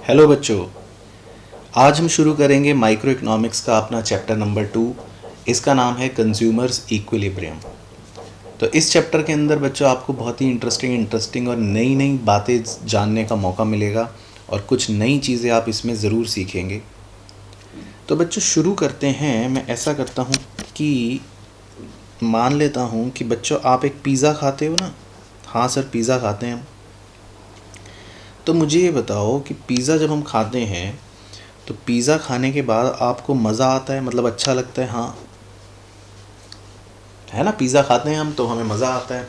Hello बच्चों, आज हम शुरू करेंगे माइक्रो इकोनॉमिक्स का अपना चैप्टर नंबर 2। इसका नाम है कंज्यूमर्स इक्विलिब्रियम। तो इस चैप्टर के अंदर बच्चों आपको बहुत ही इंटरेस्टिंग और नई नई बातें जानने का मौका मिलेगा और कुछ नई चीज़ें आप इसमें ज़रूर सीखेंगे। तो बच्चों शुरू करते हैं। मैं ऐसा करता हूँ कि मान लेता हूँ कि बच्चों आप एक पिज़्ज़ा खाते हो ना। हाँ सर, पिज़्ज़ा खाते हैं हम। तो मुझे ये बताओ कि पिज़्ज़ा जब हम खाते हैं तो पिज़्ज़ा खाने के बाद आपको मज़ा आता है, मतलब अच्छा लगता है? हाँ है ना, पिज़्ज़ा खाते हैं हम तो हमें मज़ा आता है।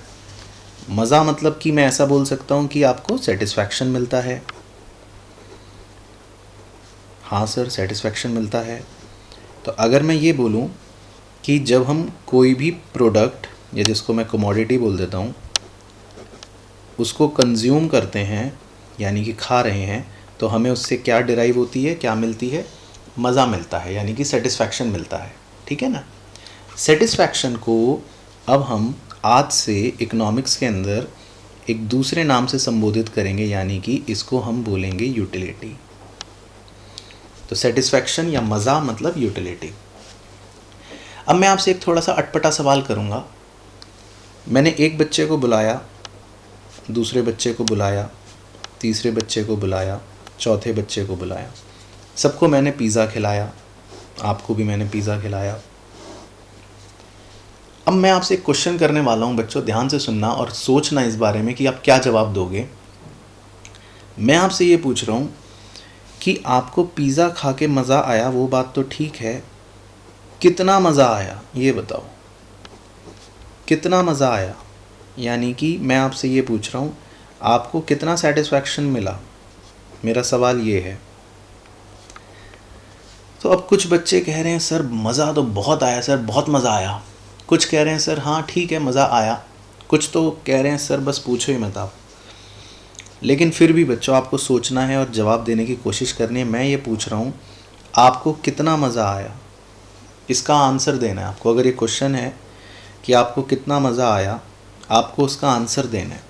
मज़ा मतलब कि मैं ऐसा बोल सकता हूँ कि आपको सेटिस्फैक्शन मिलता है। हाँ सर, सेटिस्फैक्शन मिलता है। तो अगर मैं ये बोलूँ कि जब हम कोई भी प्रोडक्ट या जिसको मैं कमोडिटी बोल देता हूँ उसको कंज्यूम करते हैं यानी कि खा रहे हैं, तो हमें उससे क्या डिराइव होती है, क्या मिलती है? मज़ा मिलता है, यानी कि सेटिस्फैक्शन मिलता है। ठीक है ना। सेटिस्फैक्शन को अब हम आज से इकोनॉमिक्स के अंदर एक दूसरे नाम से संबोधित करेंगे, यानी कि इसको हम बोलेंगे यूटिलिटी। तो सेटिस्फैक्शन या मज़ा मतलब यूटिलिटी। अब मैं आपसे एक थोड़ा सा अटपटा सवाल करूँगा। मैंने एक बच्चे को बुलाया, दूसरे बच्चे को बुलाया, तीसरे बच्चे को बुलाया, चौथे बच्चे को बुलाया, सबको मैंने पिज़्ज़ा खिलाया, आपको भी मैंने पिज़्ज़ा खिलाया। अब मैं आपसे एक क्वेश्चन करने वाला हूँ बच्चों, ध्यान से सुनना और सोचना इस बारे में कि आप क्या जवाब दोगे। मैं आपसे ये पूछ रहा हूँ कि आपको पिज़्ज़ा खा के मज़ा आया, वो बात तो ठीक है, कितना मज़ा आया ये बताओ। कितना मज़ा आया, यानी कि मैं आपसे ये पूछ रहा हूँ आपको कितना सेटिस्फैक्शन मिला, मेरा सवाल ये है। तो अब कुछ बच्चे कह रहे हैं सर मज़ा तो बहुत आया सर, बहुत मज़ा आया। कुछ कह रहे हैं सर हाँ ठीक है मज़ा आया। कुछ तो कह रहे हैं सर बस पूछो ही मत आप। लेकिन फिर भी बच्चों आपको सोचना है और जवाब देने की कोशिश करनी है। मैं ये पूछ रहा हूँ आपको कितना मज़ा आया, इसका आंसर देना है आपको। अगर ये क्वेश्चन है कि आपको कितना मज़ा आया, आपको उसका आंसर देना है।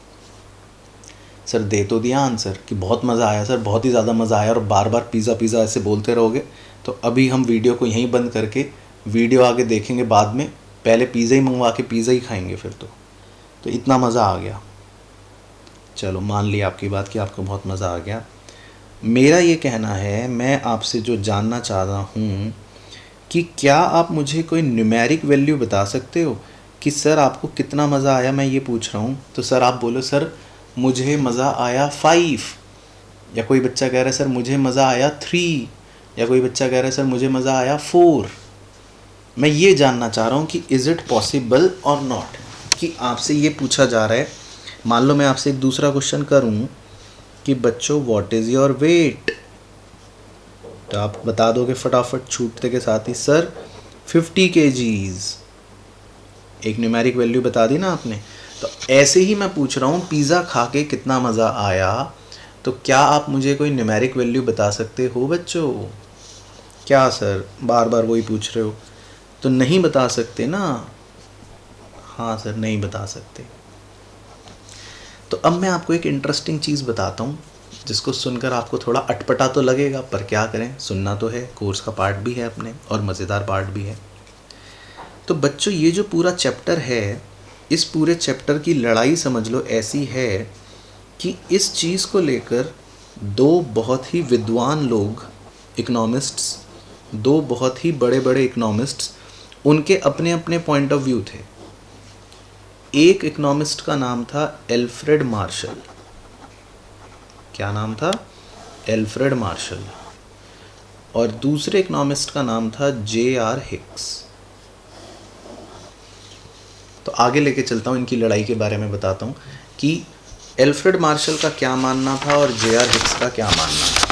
सर दे तो दिया आंसर कि बहुत मज़ा आया सर, बहुत ही ज़्यादा मज़ा आया, और बार बार पिज़्ज़ा पिज़्ज़ा ऐसे बोलते रहोगे तो अभी हम वीडियो को यहीं बंद करके वीडियो आगे देखेंगे बाद में। पहले पिज़्ज़ा ही मंगवा के पिज़्ज़ा ही खाएंगे फिर तो इतना मज़ा आ गया। चलो मान लिया आपकी बात कि आपको बहुत मज़ा आ गया। मेरा ये कहना है, मैं आपसे जो जानना चाह रहा हूँ कि क्या आप मुझे कोई न्यूमेरिक वैल्यू बता सकते हो कि सर आपको कितना मज़ा आया। मैं ये पूछ रहा हूँ तो सर आप बोलो सर मुझे मज़ा आया 5, या कोई बच्चा कह रहा है सर मुझे मज़ा आया 3, या कोई बच्चा कह रहा है सर मुझे मज़ा आया 4। मैं ये जानना चाह रहा हूँ कि इज़ इट पॉसिबल और नॉट, कि आपसे ये पूछा जा रहा है। मान लो मैं आपसे एक दूसरा क्वेश्चन करूँ कि बच्चों व्हाट इज़ योर वेट, तो आप बता दोगे फटाफट छूटते के साथ ही सर 50 kgs। एक न्यूमेरिक वैल्यू बता दी ना आपने। तो ऐसे ही मैं पूछ रहा हूँ पिज़्ज़ा खा के कितना मज़ा आया, तो क्या आप मुझे कोई न्यूमेरिक वैल्यू बता सकते हो बच्चों? क्या सर बार बार वही पूछ रहे हो? तो नहीं बता सकते ना। हाँ सर नहीं बता सकते। तो अब मैं आपको एक इंटरेस्टिंग चीज़ बताता हूँ जिसको सुनकर आपको थोड़ा अटपटा तो लगेगा, पर क्या करें, सुनना तो है, कोर्स का पार्ट भी है अपने और मज़ेदार पार्ट भी है। तो बच्चों ये जो पूरा चैप्टर है, इस पूरे चैप्टर की लड़ाई समझ लो ऐसी है कि इस चीज़ को लेकर दो बहुत ही विद्वान लोग, इकोनॉमिस्ट्स, दो बहुत ही बड़े बड़े इकोनॉमिस्ट्स, उनके अपने अपने पॉइंट ऑफ व्यू थे। एक इकोनॉमिस्ट का नाम था एल्फ्रेड मार्शल। क्या नाम था? Alfred Marshall. और दूसरे इकोनॉमिस्ट का नाम था J.R. हिक्स। तो आगे लेके चलता हूँ, इनकी लड़ाई के बारे में बताता हूँ कि एल्फ्रेड मार्शल का क्या मानना था और J.R. हिक्स का क्या मानना था।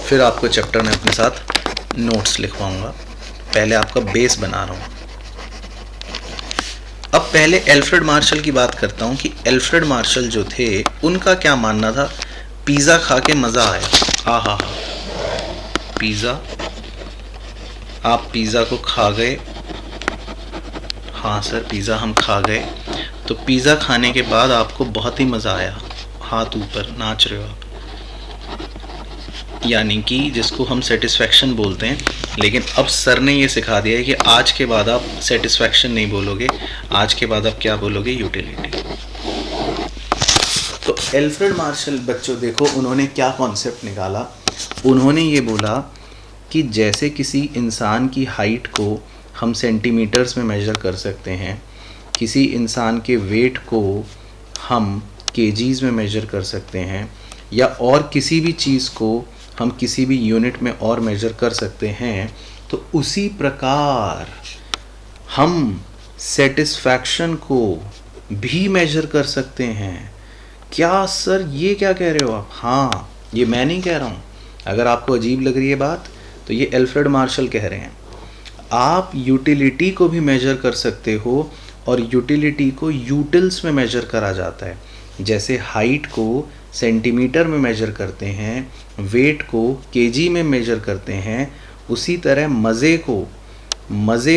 फिर आपको चैप्टर में अपने साथ नोट्स लिखवाऊंगा। पहले आपका बेस बना रहा हूँ। अब पहले एल्फ्रेड मार्शल की बात करता हूँ कि एल्फ्रेड मार्शल जो थे उनका क्या मानना था। पिज़्ज़ा खा के मज़ा आया, हाँ हाँ हाँ, पिज़्ज़ा, आप पिज़्ज़ा को खा गए। हाँ सर पिज़्ज़ा हम खा गए। तो पिज़्ज़ा खाने के बाद आपको बहुत ही मज़ा आया, हाथ ऊपर नाच रहे हो आप। यानी कि जिसको हम सेटिस्फैक्शन बोलते हैं। लेकिन अब सर ने ये सिखा दिया है कि आज के बाद आप सेटिस्फैक्शन नहीं बोलोगे, आज के बाद आप क्या बोलोगे, यूटिलिटी। तो एल्फ्रेड मार्शल बच्चों देखो उन्होंने क्या कॉन्सेप्ट निकाला। उन्होंने ये बोला कि जैसे किसी इंसान की हाइट को हम सेंटीमीटर्स में मेज़र कर सकते हैं, किसी इंसान के वेट को हम केजीज़ में मेज़र कर सकते हैं, या और किसी भी चीज़ को हम किसी भी यूनिट में और मेज़र कर सकते हैं, तो उसी प्रकार हम सेटिस्फैक्शन को भी मेज़र कर सकते हैं। क्या सर ये क्या कह रहे हो आप? हाँ, ये मैं नहीं कह रहा हूँ। अगर आपको अजीब लग रही है बात तो ये एल्फ्रेड मार्शल कह रहे हैं। आप यूटिलिटी को भी मेज़र कर सकते हो, और यूटिलिटी को यूटिल्स में मेज़र करा जाता है। जैसे हाइट को सेंटीमीटर में मेज़र करते हैं, वेट को केजी में मेज़र करते हैं, उसी तरह मज़े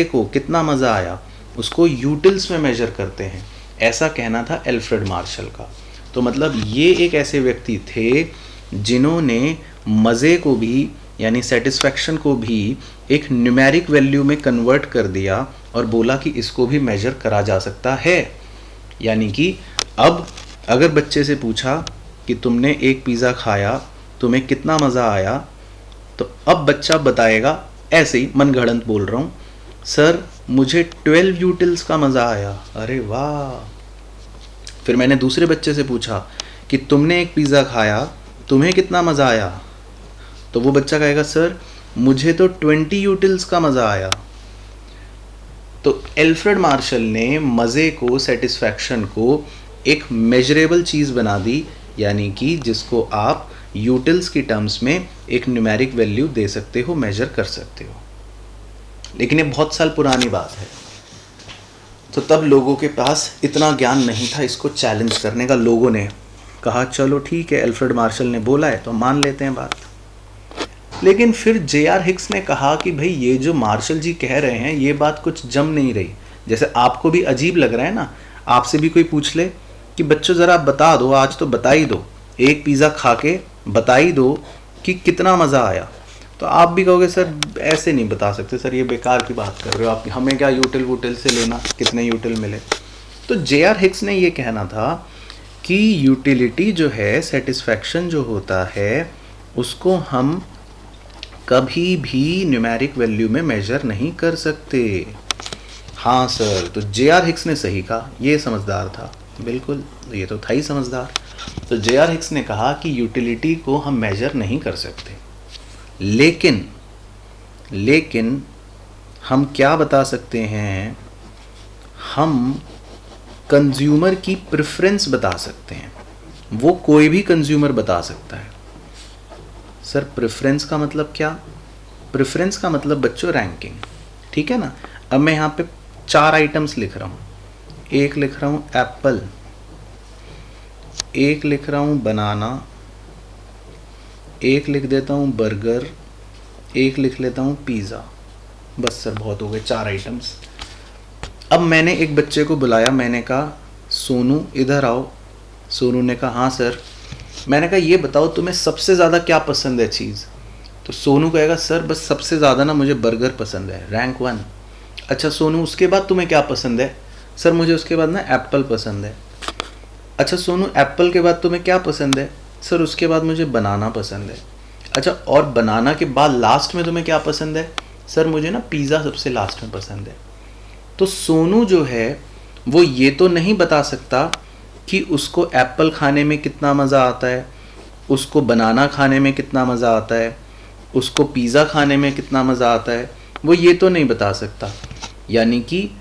को कितना मज़ा आया उसको यूटिल्स में मेज़र करते हैं। ऐसा कहना था एल्फ्रेड मार्शल का। तो मतलब ये एक ऐसे व्यक्ति थे जिन्होंने मज़े को भी यानी सेटिस्फैक्शन को भी एक न्यूमेरिक वैल्यू में कन्वर्ट कर दिया और बोला कि इसको भी मेज़र करा जा सकता है। यानी कि अब अगर बच्चे से पूछा कि तुमने एक पिज़्ज़ा खाया, तुम्हें कितना मज़ा आया, तो अब बच्चा बताएगा ऐसे ही मनगढ़ंत बोल रहा हूँ, सर मुझे 12 यूटिल्स का मज़ा आया। अरे वाह। फिर मैंने दूसरे बच्चे से पूछा कि तुमने एक पिज़्ज़ा खाया, तुम्हें कितना मज़ा आया, तो वो बच्चा कहेगा सर मुझे तो 20 यूटिल्स का मज़ा आया। तो एल्फ्रेड मार्शल ने मज़े को, सेटिस्फैक्शन को एक मेजरेबल चीज़ बना दी, यानी कि जिसको आप यूटिल्स की टर्म्स में एक न्यूमेरिक वैल्यू दे सकते हो, मेजर कर सकते हो। लेकिन ये बहुत साल पुरानी बात है, तो तब लोगों के पास इतना ज्ञान नहीं था इसको चैलेंज करने का। लोगों ने कहा चलो ठीक है, एल्फ्रेड मार्शल ने बोला है तो मान लेते हैं बात। लेकिन फिर जे.आर. हिक्स ने कहा कि भाई ये जो मार्शल जी कह रहे हैं ये बात कुछ जम नहीं रही। जैसे आपको भी अजीब लग रहा है ना, आपसे भी कोई पूछ ले कि बच्चों ज़रा बता दो, आज तो बता ही दो, एक पिज़्ज़ा खा के बता ही दो कि कितना मज़ा आया, तो आप भी कहोगे सर ऐसे नहीं बता सकते, सर ये बेकार की बात कर रहे हो आप, हमें क्या यूटिल वूटिल से लेना, कितने यूटिल मिले। तो जे.आर. हिक्स ने ये कहना था कि यूटिलिटी जो है, सेटिस्फैक्शन जो होता है, उसको हम कभी भी न्यूमेरिक वैल्यू में मेजर नहीं कर सकते। हाँ सर, तो जे.आर. हिक्स ने सही कहा, ये समझदार था, बिल्कुल ये तो था ही समझदार। तो जे.आर. हिक्स ने कहा कि यूटिलिटी को हम मेजर नहीं कर सकते, लेकिन हम क्या बता सकते हैं, हम कंज्यूमर की प्रेफरेंस बता सकते हैं। वो कोई भी कंज्यूमर बता सकता है। सर प्रेफरेंस का मतलब क्या? प्रेफरेंस का मतलब बच्चों रैंकिंग, ठीक है ना। अब मैं यहाँ पे 4 आइटम्स लिख रहा हूँ, एक लिख रहा हूँ एप्पल, एक लिख रहा हूँ बनाना, एक लिख देता हूँ बर्गर, एक लिख लेता हूँ पिज़्ज़ा। बस सर बहुत हो गए 4 आइटम्स। अब मैंने एक बच्चे को बुलाया, मैंने कहा सोनू इधर आओ। सोनू ने कहा हाँ सर। मैंने कहा ये बताओ तुम्हें सबसे ज़्यादा क्या पसंद है चीज़? तो सोनू कहेगा सर बस सबसे ज़्यादा ना मुझे बर्गर पसंद है, रैंक 1। अच्छा सोनू उसके बाद तुम्हें क्या पसंद है? सर मुझे उसके बाद ना एप्पल पसंद है। अच्छा सोनू एप्पल के बाद तुम्हें क्या पसंद है? सर उसके बाद मुझे बनाना पसंद है। अच्छा और बनाना के बाद लास्ट में तुम्हें क्या पसंद है? सर मुझे ना पिज़्ज़ा सबसे लास्ट में पसंद है। तो सोनू जो है वो ये तो नहीं बता सकता कि उसको एप्पल खाने में कितना मज़ा आता है, उसको बनाना खाने में कितना मज़ा आता है, उसको पिज़्ज़ा खाने में कितना मज़ा आता है, वो ये तो नहीं बता सकता। यानी कि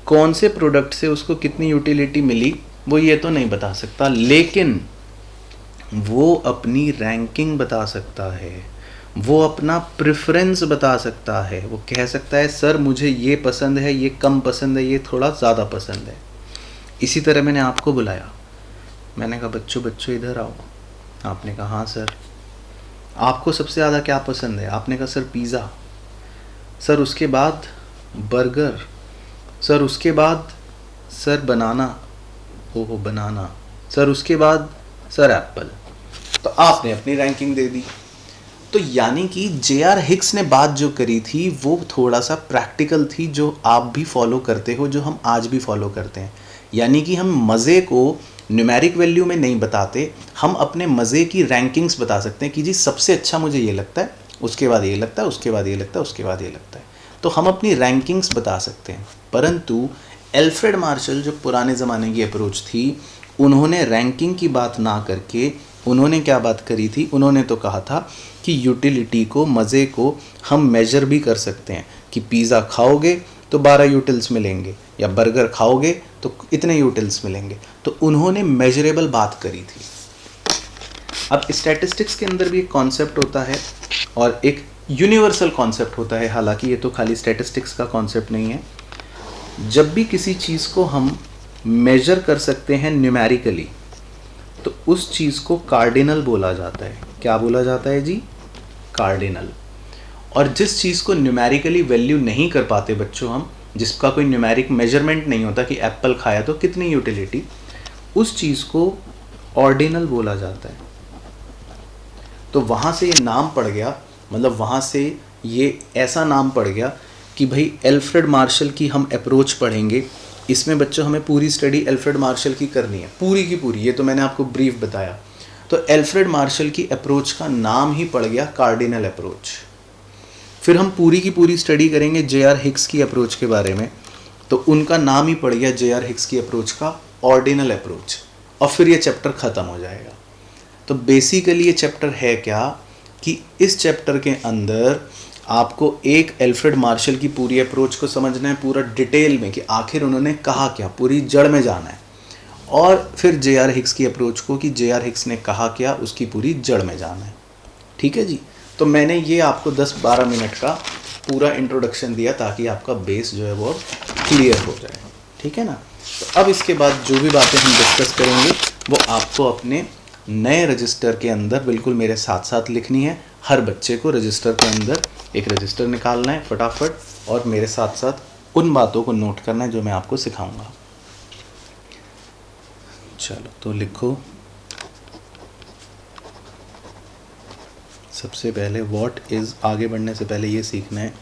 कौन से प्रोडक्ट से उसको कितनी यूटिलिटी मिली वो ये तो नहीं बता सकता, लेकिन वो अपनी रैंकिंग बता सकता है, वो अपना प्रेफरेंस बता सकता है। वो कह सकता है सर मुझे ये पसंद है, ये कम पसंद है, ये थोड़ा ज़्यादा पसंद है। इसी तरह मैंने आपको बुलाया, मैंने कहा बच्चों इधर आओ। आपने कहा हाँ सर। आपको सबसे ज़्यादा क्या पसंद है? आपने कहा सर पिज़्ज़ा। सर उसके बाद बर्गर। सर उसके बाद सर बनाना। ओहो बनाना। सर उसके बाद सर एप्पल। तो आपने अपनी रैंकिंग दे दी। तो यानी कि जे.आर. हिक्स ने बात जो करी थी वो थोड़ा सा प्रैक्टिकल थी, जो आप भी फॉलो करते हो, जो हम आज भी फॉलो करते हैं। यानी कि हम मज़े को न्यूमेरिक वैल्यू में नहीं बताते, हम अपने मज़े की रैंकिंग्स बता सकते हैं कि जी सबसे अच्छा मुझे ये लगता है, उसके बाद ये लगता है, उसके बाद ये लगता है, उसके बाद ये लगता है। तो हम अपनी रैंकिंग्स बता सकते हैं। परंतु एल्फ्रेड मार्शल जो पुराने ज़माने की अप्रोच थी, उन्होंने रैंकिंग की बात ना करके उन्होंने क्या बात करी थी, उन्होंने तो कहा था कि यूटिलिटी को, मज़े को हम मेजर भी कर सकते हैं कि पिज़्ज़ा खाओगे तो 12 यूटिल्स मिलेंगे, या बर्गर खाओगे तो इतने यूटिल्स मिलेंगे। तो उन्होंने मेजरेबल बात करी थी। अब स्टैटिस्टिक्स के अंदर भी एक कॉन्सेप्ट होता है और एक यूनिवर्सल कॉन्सेप्ट होता है, हालांकि ये तो खाली स्टैटिस्टिक्स का कॉन्सेप्ट नहीं है। जब भी किसी चीज़ को हम मेजर कर सकते हैं न्यूमेरिकली, तो उस चीज़ को कार्डिनल बोला जाता है। क्या बोला जाता है जी? कार्डिनल। और जिस चीज़ को न्यूमेरिकली वैल्यू नहीं कर पाते बच्चों हम, जिसका कोई न्यूमेरिक मेजरमेंट नहीं होता कि एप्पल खाया तो कितनी यूटिलिटी, उस चीज़ को ऑर्डिनल बोला जाता है। तो वहाँ से ये नाम पड़ गया, मतलब वहाँ से ये ऐसा नाम पड़ गया कि भाई एल्फ्रेड मार्शल की हम अप्रोच पढ़ेंगे। इसमें बच्चों हमें पूरी स्टडी एल्फ्रेड मार्शल की करनी है, पूरी की पूरी। ये तो मैंने आपको ब्रीफ बताया। तो एल्फ्रेड मार्शल की अप्रोच का नाम ही पड़ गया कार्डिनल अप्रोच। फिर हम पूरी की पूरी स्टडी करेंगे जे.आर. हिक्स की अप्रोच के बारे में, तो उनका नाम ही पड़ गया जे.आर. हिक्स की अप्रोच का ऑर्डिनल अप्रोच। और फिर ये चैप्टर ख़त्म हो जाएगा। तो बेसिकली ये चैप्टर है क्या कि इस चैप्टर के अंदर आपको एक एल्फ्रेड मार्शल की पूरी अप्रोच को समझना है, पूरा डिटेल में, कि आखिर उन्होंने कहा क्या, पूरी जड़ में जाना है। और फिर जे.आर. हिक्स की अप्रोच को कि जे.आर. हिक्स ने कहा क्या, उसकी पूरी जड़ में जाना है। ठीक है जी। तो मैंने ये आपको 10-12 मिनट का पूरा इंट्रोडक्शन दिया ताकि आपका बेस जो है वो क्लियर हो जाए। ठीक है ना। तो अब इसके बाद जो भी बातें हम डिस्कस करेंगे वो आपको अपने नए रजिस्टर के अंदर बिल्कुल मेरे साथ साथ लिखनी है। हर बच्चे को रजिस्टर के अंदर एक रजिस्टर निकालना है फटाफट, और मेरे साथ साथ उन बातों को नोट करना है जो मैं आपको सिखाऊंगा। चलो तो लिखो। सबसे पहले व्हाट इज़, आगे बढ़ने से पहले ये सीखना है,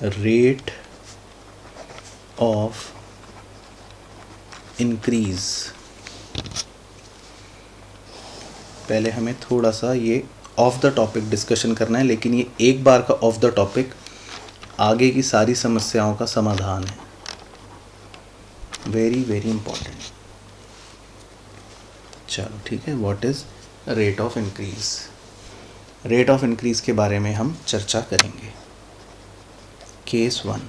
रेट ऑफ इंक्रीज। पहले हमें थोड़ा सा ये ऑफ द टॉपिक डिस्कशन करना है, लेकिन ये एक बार का ऑफ द टॉपिक आगे की सारी समस्याओं का समाधान है। Very very important. चलो ठीक है। What is rate of increase. Rate of increase के बारे में हम चर्चा करेंगे। केस 1,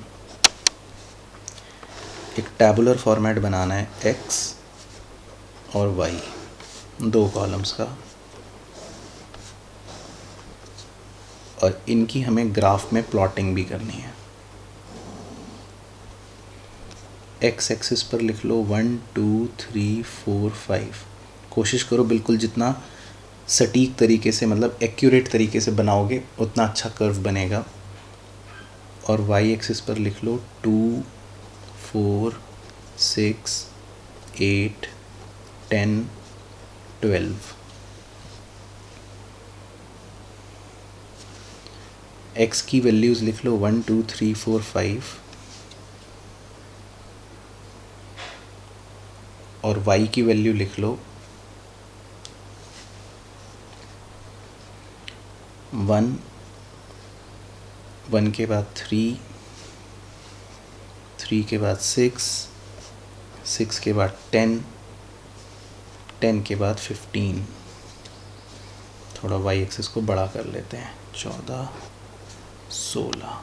एक टैबुलर फॉर्मेट बनाना है x और y, 2 कॉलम्स का, और इनकी हमें ग्राफ में प्लॉटिंग भी करनी है। x एक्सिस पर लिख लो 1 2 3 4 5। कोशिश करो बिल्कुल जितना सटीक तरीके से, मतलब एक्यूरेट तरीके से बनाओगे उतना अच्छा कर्व बनेगा। और y एक्सिस पर लिख लो 2 4 6 8 10 12। x की वैल्यूज़ लिख लो 1 2 3 4 5, और y की वैल्यू लिख लो 1 1 के बाद 3 3 के बाद 6 6 के बाद 10 10 के बाद 15। थोड़ा y एक्सिस को बड़ा कर लेते हैं, 14 16।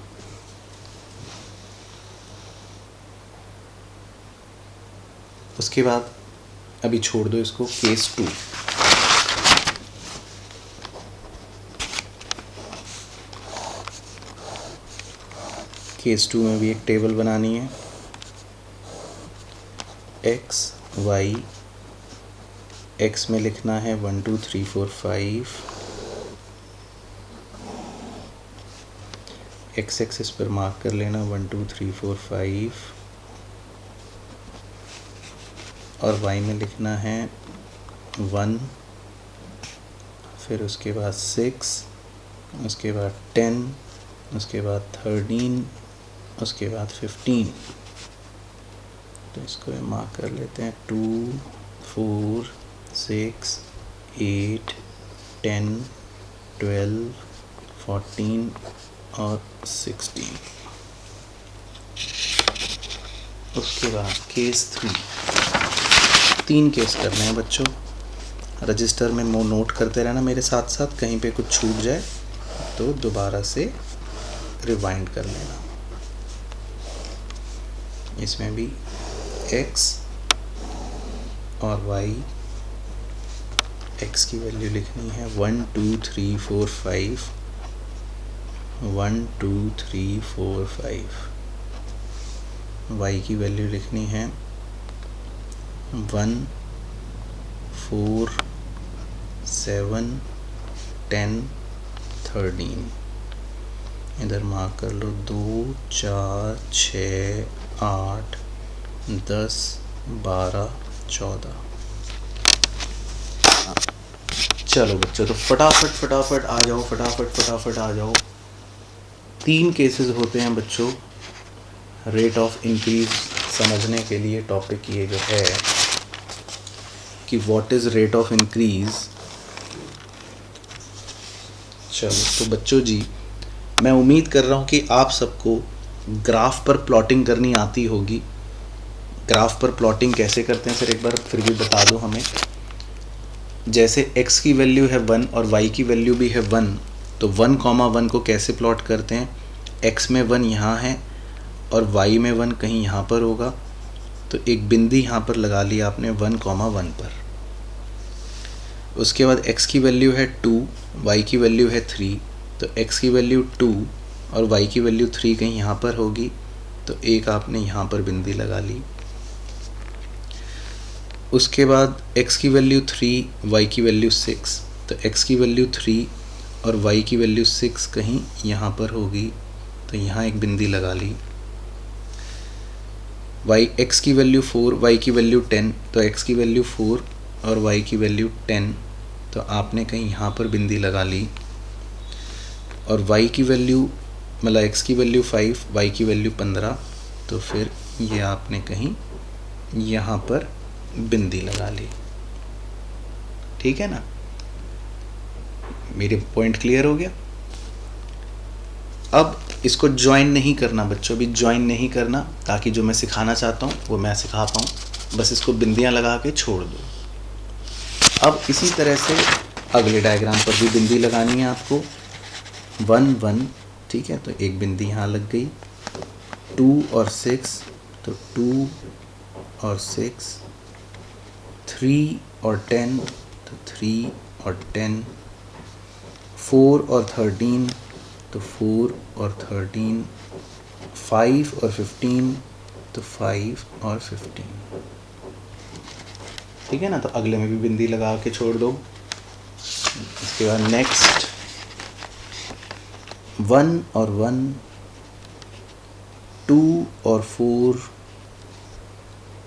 उसके बाद अभी छोड़ दो इसको। केस 2, केस 2 में भी एक टेबल बनानी है। x y, x में लिखना है 1 2 3 4 5, x एक्सिस पर मार्क कर लेना 1 2 3 4 5, और y में लिखना है 1, फिर उसके बाद 6 उसके बाद 10, उसके बाद 13, उसके बाद 15। तो इसको मार्क कर लेते हैं 2, 4, 6, 8, 10, 12, 14 और 16। उसके बाद केस 3 केस करने हैं बच्चों। रजिस्टर में नोट करते रहना मेरे साथ साथ, कहीं पे कुछ छूट जाए तो दोबारा से रिवाइंड कर लेना। इसमें भी x और y, x की वैल्यू लिखनी है 1 2 3 4 5, 1 2 3 4 5। y की वैल्यू लिखनी है 1 4 7 10 13। इधर मार्क कर लो 2 4 6 8 10 12 14। चलो बच्चों, तो फटाफट आ जाओ, फटाफट आ जाओ। 3 केसेस होते हैं बच्चों रेट ऑफ इंक्रीज समझने के लिए। टॉपिक ये जो है कि what is rate of increase. चलो तो बच्चों जी, मैं उम्मीद कर रहा हूँ कि आप सबको ग्राफ पर प्लॉटिंग करनी आती होगी। ग्राफ पर प्लॉटिंग कैसे करते हैं सर, एक बार फिर भी बता दो हमें। जैसे x की वैल्यू है 1 और y की वैल्यू भी है 1, तो 1,1 को कैसे प्लॉट करते हैं? x में 1 यहाँ है और y में 1 कहीं यहाँ पर होगा, तो एक बिंदी यहाँ पर लगा ली आपने 1,1 पर। उसके बाद x की वैल्यू है 2, y की वैल्यू है 3, तो x की वैल्यू 2 और y की वैल्यू 3 कहीं यहाँ पर होगी, तो एक आपने यहाँ पर बिंदी लगा ली। उसके बाद x की वैल्यू 3, y की वैल्यू 6, तो x की वैल्यू 3 और y की वैल्यू 6 कहीं यहाँ पर होगी, तो यहाँ एक बिंदी लगा ली। x की वैल्यू 4, y की वैल्यू 10, तो x की वैल्यू 4 और y की वैल्यू 10, तो आपने कहीं यहाँ पर बिंदी लगा ली। और y की वैल्यू मतलब x की वैल्यू 5, y की वैल्यू 15, तो फिर ये आपने कहीं यहाँ पर बिंदी लगा ली। ठीक है ना, मेरे पॉइंट क्लियर हो गया। अब इसको ज्वाइन नहीं करना बच्चों, अभी ज्वाइन नहीं करना, ताकि जो मैं सिखाना चाहता हूँ वो मैं सिखा पाऊँ। बस इसको बिंदियाँ लगा के छोड़ दो। अब इसी तरह से अगले डायग्राम पर भी बिंदी लगानी है आपको। 1 1, ठीक है, तो एक बिंदी यहाँ लग गई। 2 और 6, तो 2 और 6, 3 और 10, तो 3 और 10, 4 और 13, तो 4 और 13, 5 और 15, तो 5 और 15। ठीक है ना, तो अगले में भी बिंदी लगा के छोड़ दो। इसके बाद नेक्स्ट 1 और 1, 2 और 4,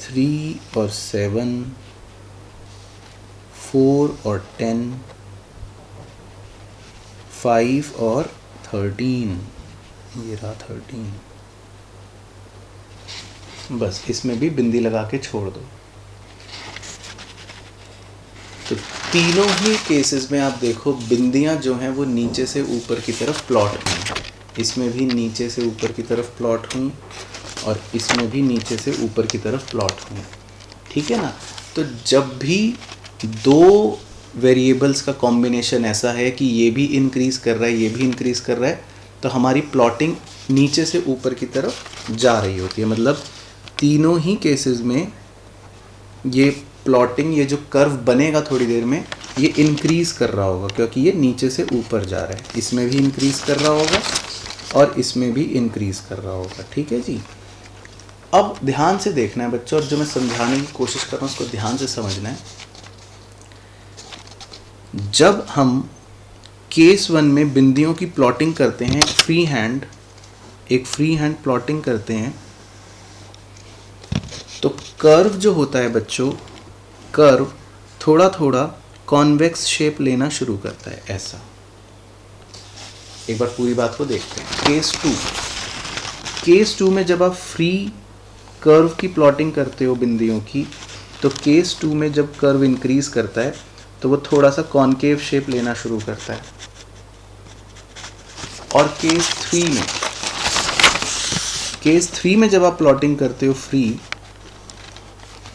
3 और 7, 4 और 10, 5 और 13, ये रहा 13। बस इसमें भी बिंदी लगा के छोड़ दो। तो तीनों ही केसेस में आप देखो बिंदियां जो हैं वो नीचे से ऊपर की तरफ प्लॉट हुई। इसमें भी नीचे से ऊपर की तरफ प्लॉट हुई और इसमें भी नीचे से ऊपर की तरफ प्लॉट हुई। ठीक है ना, तो जब भी दो वेरिएबल्स का कॉम्बिनेशन ऐसा है कि ये भी इंक्रीज़ कर रहा है, ये भी इंक्रीज़ कर रहा है, तो हमारी प्लॉटिंग नीचे से ऊपर की तरफ जा रही होती है। मतलब तीनों ही केसेस में ये प्लॉटिंग, ये जो कर्व बनेगा थोड़ी देर में, ये इंक्रीज़ कर रहा होगा क्योंकि ये नीचे से ऊपर जा रहा है। इसमें भी इंक्रीज़ कर रहा होगा और इसमें भी इंक्रीज़ कर रहा होगा। ठीक है जी। अब ध्यान से देखना है बच्चों, और जो मैं समझाने की कोशिश कर रहा हूँ उसको ध्यान से समझना है। जब हम केस 1 में बिंदियों की प्लॉटिंग करते हैं, एक फ्री हैंड प्लॉटिंग करते हैं, तो कर्व जो होता है बच्चों, कर्व थोड़ा थोड़ा कॉन्वेक्स शेप लेना शुरू करता है। ऐसा एक बार पूरी बात को देखते हैं। केस 2 में जब आप फ्री कर्व की प्लॉटिंग करते हो बिंदियों की, तो केस 2 में जब कर्व इंक्रीज करता है तो वो थोड़ा सा कॉनकेव शेप लेना शुरू करता है। और केस 3 में जब आप प्लॉटिंग करते हो फ्री,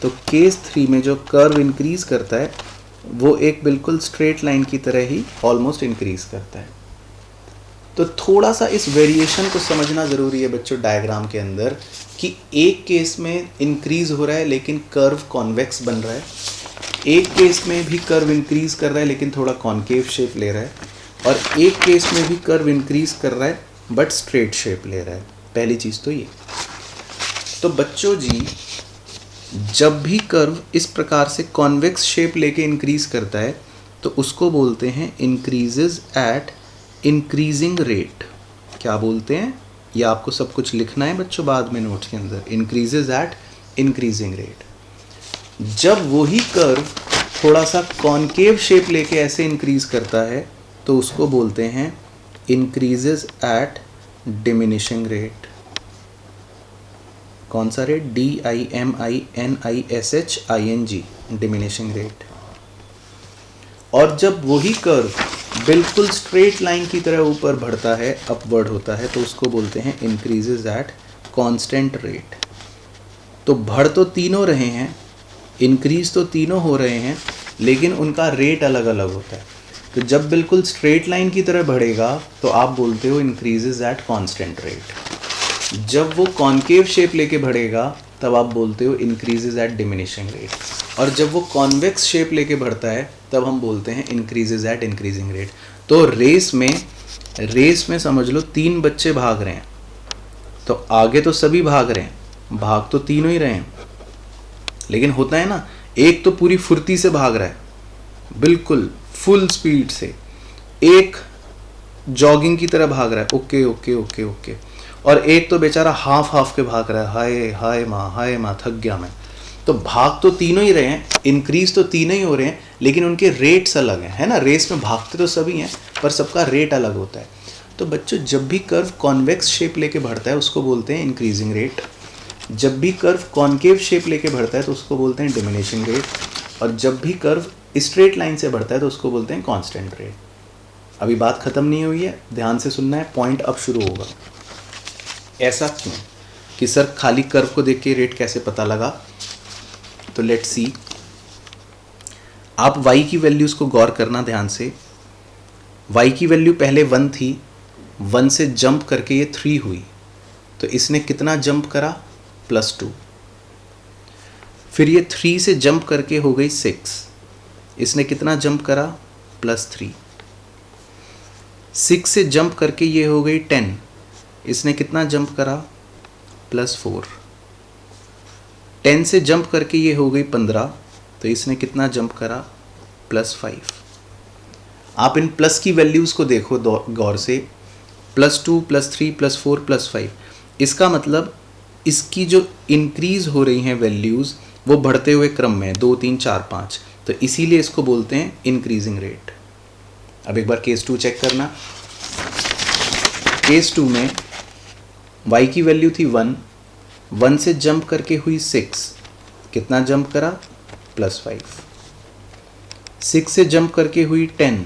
तो केस 3 में जो कर्व इंक्रीज करता है वो एक बिल्कुल स्ट्रेट लाइन की तरह ही ऑलमोस्ट इंक्रीज करता है। तो थोड़ा सा इस वेरिएशन को समझना ज़रूरी है बच्चों डायग्राम के अंदर, कि एक केस में इंक्रीज हो रहा है लेकिन कर्व कॉन्वेक्स बन रहा है, एक केस में भी कर्व इंक्रीज कर रहा है लेकिन थोड़ा कॉनकेव शेप ले रहा है, और एक केस में भी कर्व इंक्रीज कर रहा है बट स्ट्रेट शेप ले रहा है। पहली चीज़ तो ये। तो बच्चों जी, जब भी कर्व इस प्रकार से कॉन्वेक्स शेप लेके इंक्रीज करता है तो उसको बोलते हैं इंक्रीजेज एट इंक्रीजिंग रेट। क्या बोलते हैं? ये आपको सब कुछ लिखना है बच्चों बाद में नोट्स के अंदर। Increases at increasing rate. जब वही कर्व थोड़ा सा कॉनकेव शेप लेके ऐसे इंक्रीज करता है तो उसको बोलते हैं इंक्रीजेज एट डिमिनिशिंग रेट। कौन सा रेट? DIMINISHING, diminishing rate. और जब वही कर्व बिल्कुल स्ट्रेट लाइन की तरह ऊपर बढ़ता है, अपवर्ड होता है, तो उसको बोलते हैं इंक्रीजेज एट कांस्टेंट रेट। तो बढ़ तो तीनों रहे हैं, इंक्रीज तो तीनों हो रहे हैं, लेकिन उनका रेट अलग अलग होता है। तो जब बिल्कुल स्ट्रेट लाइन की तरह बढ़ेगा तो आप बोलते हो इंक्रीजेज एट कांस्टेंट रेट। जब वो कॉनकेव शेप लेके बढ़ेगा तब आप बोलते हो इंक्रीजेज एट डिमिनिशिंग रेट। और जब वो कॉन्वेक्स शेप लेके बढ़ता है तब हम बोलते हैं इंक्रीजेज एट इंक्रीजिंग रेट। तो रेस में समझ लो 3 बच्चे भाग रहे हैं, तो आगे तो सभी भाग रहे हैं, भाग तो तीनों ही रहे हैं, लेकिन होता है ना, एक तो पूरी फुर्ती से भाग रहा है, बिल्कुल फुल स्पीड से, एक जॉगिंग की तरह भाग रहा है, ओके ओके ओके ओके, और एक तो बेचारा हाफ के भाग रहा है, हाय माँ थक गया मैं। तो भाग तो तीनों ही रहे हैं, इंक्रीज तो तीनों ही हो रहे हैं, लेकिन उनके रेट्स अलग हैं, है ना। रेस में भागते तो सभी हैं पर सबका रेट अलग होता है। तो बच्चों, जब भी कर्व कॉन्वेक्स शेप लेके बढ़ता है उसको बोलते हैं इंक्रीजिंग रेट, जब भी कर्व कॉनकेव शेप लेके बढ़ता है तो उसको बोलते हैं डिमिनिशिंग रेट, और जब भी कर्व स्ट्रेट लाइन से बढ़ता है तो उसको बोलते हैं कांस्टेंट रेट। अभी बात खत्म नहीं हुई है, ध्यान से सुनना है, पॉइंट अब शुरू होगा। ऐसा क्यों कि सर खाली कर्व को देख के रेट कैसे पता लगा? तो लेट्स सी। आप y की वैल्यूज़ को गौर करना ध्यान से। y की वैल्यू पहले 1 थी, 1 से जंप करके ये 3 हुई, तो इसने कितना जंप करा? +2। फिर ये 3 से जंप करके हो गई 6, इसने कितना जंप करा? +3। 6 से जंप करके ये हो गई 10, इसने कितना जंप करा? +4। 10 से जंप करके ये हो गई 15, तो इसने कितना जंप करा? +5। आप इन प्लस की वैल्यूज़ को देखो गौर से, +2, +3, +4, +5। इसका मतलब इसकी जो इंक्रीज हो रही हैं वैल्यूज़ वो बढ़ते हुए क्रम में 2, 3, 4, 5, तो इसीलिए इसको बोलते हैं इंक्रीजिंग रेट। अब एक बार केस 2 चेक करना। केस 2 में y की वैल्यू थी 1, 1 से जंप करके हुई 6, कितना जंप करा? +5। 6 से जंप करके हुई 10,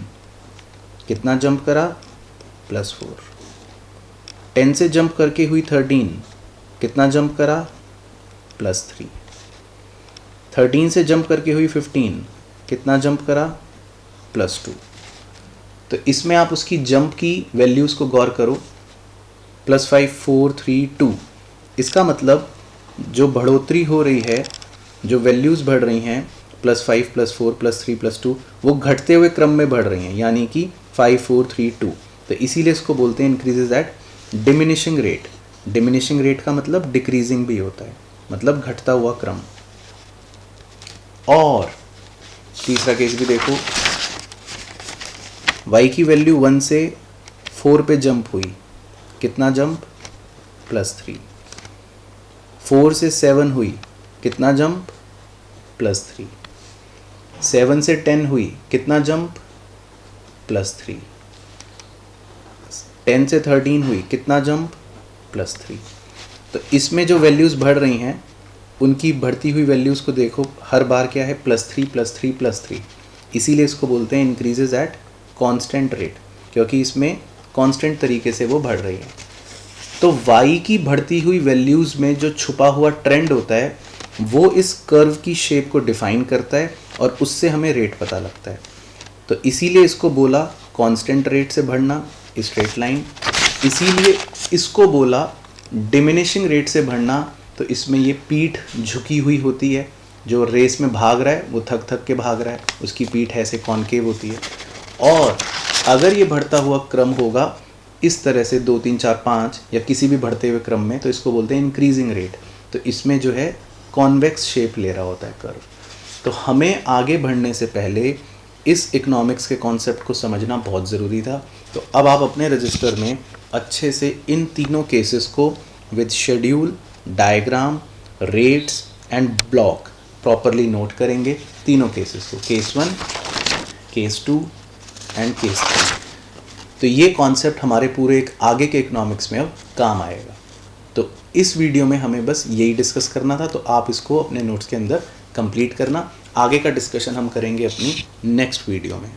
कितना जंप करा? +4। 10 से जंप करके हुई 13, कितना जंप करा? +3। 13 से जंप करके हुई 15, कितना जंप करा? +2। तो इसमें आप उसकी जंप की वैल्यूज़ को गौर करो, +5, 4, 3, 2। इसका मतलब जो बढ़ोतरी हो रही है, जो वैल्यूज़ बढ़ रही हैं, +5, +4, +3, +2, वो घटते हुए क्रम में बढ़ रही हैं, यानी कि 5, 4, 3, 2। तो इसीलिए इसको बोलते हैं increases at diminishing rate. Diminishing rate का मतलब डिक्रीजिंग भी होता है, मतलब घटता हुआ क्रम। और तीसरा केस भी देखो, y की वैल्यू 1 से 4 पे जंप हुई, कितना जंप? +3। 4 से 7 हुई, कितना जंप? +3। 7 से 10 हुई, कितना जंप? +3। 10 से 13 हुई, कितना जंप, +3। तो इसमें जो वैल्यूज़ बढ़ रही हैं उनकी बढ़ती हुई वैल्यूज़ को देखो, हर बार क्या है, +3 +3 +3। इसीलिए इसको बोलते हैं इंक्रीजेज एट कांस्टेंट रेट, क्योंकि इसमें कांस्टेंट तरीके से वो बढ़ रही है। तो y की बढ़ती हुई वैल्यूज़ में जो छुपा हुआ ट्रेंड होता है वो इस कर्व की शेप को डिफाइन करता है और उससे हमें रेट पता लगता है। तो इसीलिए इसको बोला कांस्टेंट रेट से बढ़ना, स्ट्रेट लाइन। इसीलिए इसको बोला डिमिनिशिंग रेट से बढ़ना, तो इसमें ये पीठ झुकी हुई होती है। जो रेस में भाग रहा है वो थक थक के भाग रहा है, उसकी पीठ ऐसे कॉनकेव होती है। और अगर ये बढ़ता हुआ क्रम होगा इस तरह से 2 3 4 5 या किसी भी बढ़ते हुए क्रम में, तो इसको बोलते हैं इंक्रीजिंग रेट। तो इसमें जो है कॉन्वेक्स शेप ले रहा होता है कर्व। तो हमें आगे बढ़ने से पहले इस इकोनॉमिक्स के कॉन्सेप्ट को समझना बहुत ज़रूरी था। तो अब आप अपने रजिस्टर में अच्छे से इन तीनों केसेस को with schedule, diagram, rates and block properly note करेंगे, तीनों केसेस को, केस 1, केस 2 एंड केस 3। तो ये कॉन्सेप्ट हमारे पूरे एक आगे के इकोनॉमिक्स में अब काम आएगा। तो इस वीडियो में हमें बस यही डिस्कस करना था, तो आप इसको अपने नोट्स के अंदर कंप्लीट करना। आगे का डिस्कशन हम करेंगे अपनी नेक्स्ट वीडियो में।